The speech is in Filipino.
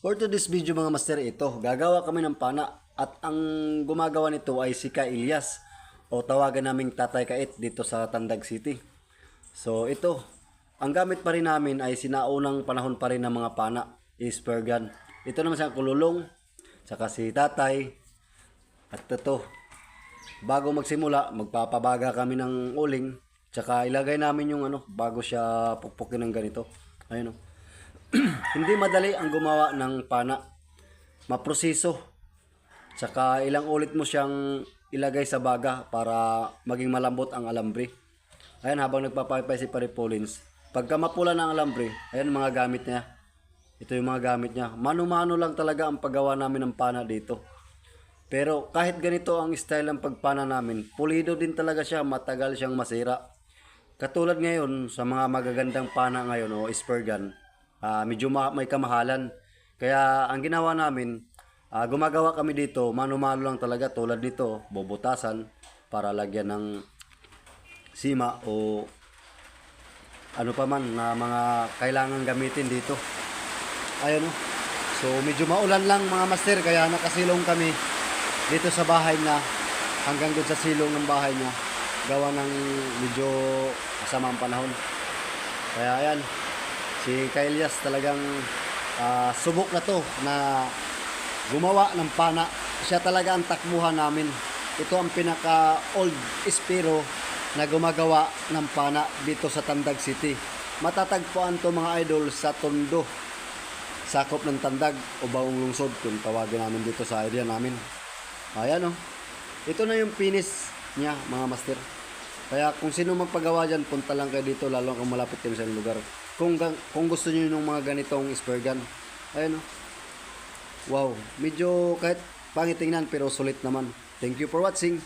For today's video mga master, ito, gagawa kami ng pana at ang gumagawa nito ay si Ka Ilyas o tawagan naming Tatay Kait dito sa Tandag City. So ito, ang gamit pa rin namin ay sinaunang panahon pa rin ng mga pana, is spear gun. Ito naman sa kululong, saka si Tatay. At ito, bago magsimula, magpapabaga kami ng uling, saka ilagay namin yung bago siya pukpukin ng ganito. Ayun o. Hindi madali ang gumawa ng pana. Maproseso. Tsaka ilang ulit mo siyang ilagay sa baga para maging malambot ang alambre. Ayan, habang nagpapaypay si Paripolins. Pagka mapula ng alambre, ayan mga gamit niya. Ito yung mga gamit niya. Mano-mano lang talaga ang paggawa namin ng pana dito. Pero kahit ganito ang style ng pagpana namin, pulido din talaga siya, matagal siyang masira. Katulad ngayon sa mga magagandang pana ngayon o spear gun, medyo may kamahalan. Kaya ang ginawa namin, gumagawa kami dito, mano-mano lang talaga tulad nito, bubutasan para lagyan ng sima o ano pa man na mga kailangan gamitin dito. Ayun o. So medyo maulan lang mga master, kaya nakasilong kami dito sa bahay na hanggang doon sa silong ng bahay niya. Gawa ng medyo kasamang panahon. Kaya ayan, si Ka Ilyas talagang subok na to na gumawa ng pana. Siya talaga ang takbuhan namin. Ito ang pinaka old espiro na gumagawa ng pana dito sa Tandag City. Matatagpuan to mga idol sa Tondo, sakop ng Tandag o Baong Lungsod kung tawagin namin dito sa area namin. Ayan o. Ito na yung finish niya mga master. Kaya kung sino magpagawa dyan, punta lang kayo dito, lalo kung malapit kayo sa lugar. Kung gusto niyo ng mga ganitong spear gun. Ayun o. Wow. Medyo kahit pangit tingnan pero sulit naman. Thank you for watching.